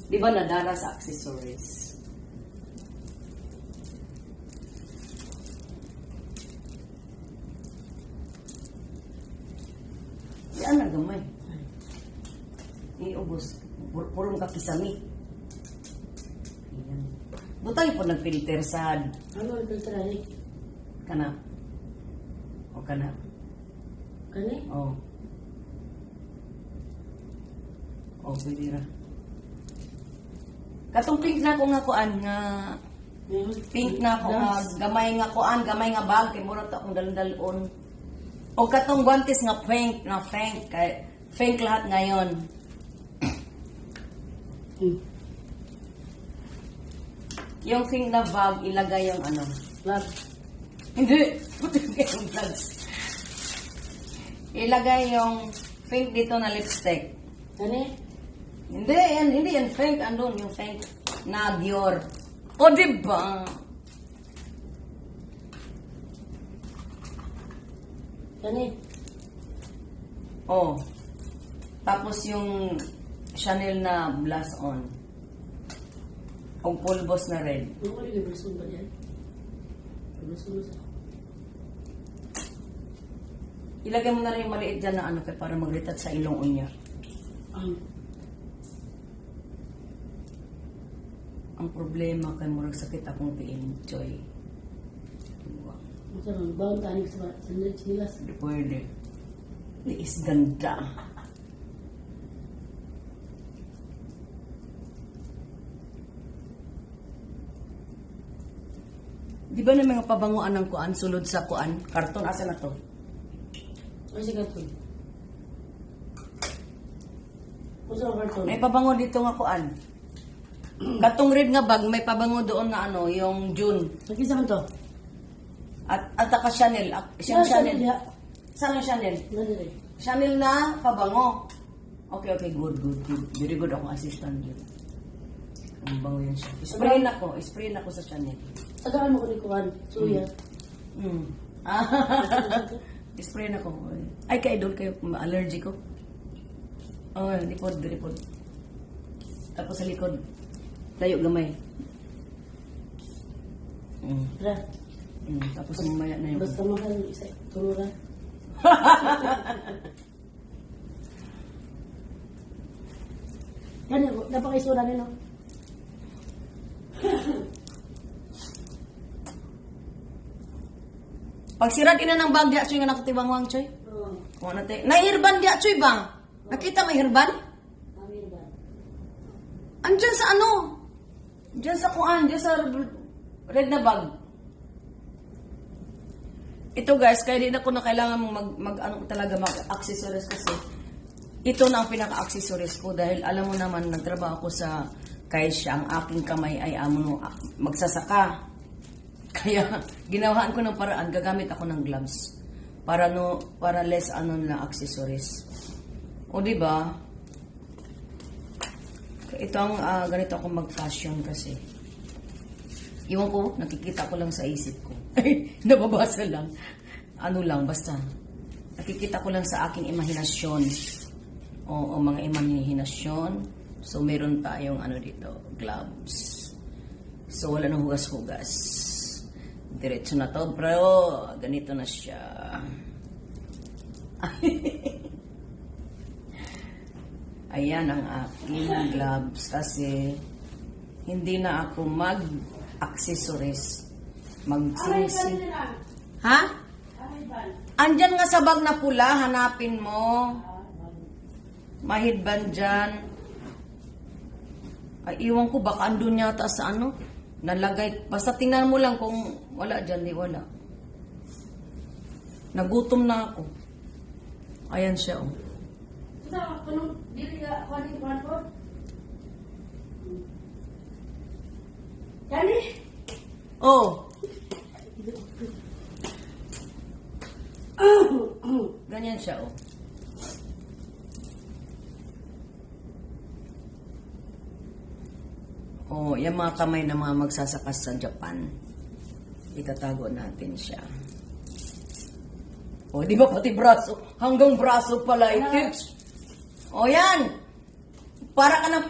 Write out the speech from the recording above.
Di ba nadara sa accessories? Yan na gamay. Iubos. Purong kakisami. Ayan. Butay po nagfilter sa Ano ang filter ani? kana. O kana. Kani? O. O, pwede ra. Katong pink na ko nga kuan nga pink na ko nga gamay nga kuan, gamay nga bag kay mura ta akong dalon-dalon. O katong guantes nga pink na pink kay pink lahat ngayon. Yung pink na bag ilagay yung ano. Lag. Hindi, putin yung vlogs. Ilagay yung pink dito na lipstick. Kani? Hindi yan pink, andun yung pink na Dior. O diba? Kani? Oh. Tapos yung Chanel na blush on. O pulbos na red. Ano ko rin yung ba yan? Brusun sa. Ilagay mo na rin yung maliit dyan na ano kaya para magritat sa ilong unya. Ang problema kay murag sakit akong tiil, Joy. Masarap. Bawang tanig sa chilas. Hindi pwede. Liis ganda. Di ba na mga pabanguan ng kuan, sulod sa kuan? Karton, asa na to? Ay, sige po. Pusa ang karton. May pabango dito nga kuan. Katong red nga bag, may pabango doon na ano, yung June. Nagkisa man to? At ka Chanel. Siyang Chanel. Saan yung Chanel? Nadiri. Chanel na pabango. Okay, good. Very good akong assistant yun. Ang bango yan siya. Spray na ko sa Chanel. Tagaan mo ko ni Kuhan. Suya. Spray na ko. Ay, ka-idol kayo. Allergy ko. Oh, lipod. Tapos sa likod. Tayo gamay. Tara. Tapos mamaya na yung... Basta mahal isa. Tulura. Yan, dapat kayo sura nino. Pag sirad ina ng bag, diya, Choy, nga nakatibang wang, Choy. Oo. Kung ano tayo. Nahirban diya, Choy, bang? Nakita may hirban? Amin ba? Andyan sa ano? Diyan sa kuan, diyan sa red na bag. Ito guys, kaya di na ko na kailangan mag-accessories kasi ito na ang pinaka-accessories ko dahil alam mo naman, nagtrabaho ako sa Kaisha, ang aking kamay ay magsasaka. Kaya ginawahan ko ng paraan, gagamit ako ng gloves para less na accessories. O di ba? Ito ang ganito ako mag-fashion kasi. Iwan ko, nakikita ko lang sa isip ko. Nababasa lang. Ano lang, basta. Nakikita ko lang sa aking imahinasyon. O mga imahinasyon. So, meron tayong dito, gloves. So, wala nang hugas-hugas. Diretso na to, bro. Ganito na siya. Ayan ang aking gloves kasi hindi na ako mag-accessories. Mag-sing-sing. Ha? Andyan nga sa bag na pula, hanapin mo. Mahidban dyan. Ay, iwan ko, baka andun yata sa nalagay. Basta tingnan mo lang kung wala dyan, di wala. Nagutom na ako. Ayan siya, oh. Anong dili ka kuhan ko? Kani? Oh. Ganyan siya, oh. Oh, yung mga kamay na mga magsasakas sa Japan. Itatago natin siya. Oh, di ba pati braso? Hanggang braso pala ito. Oh, yan. Para ka ng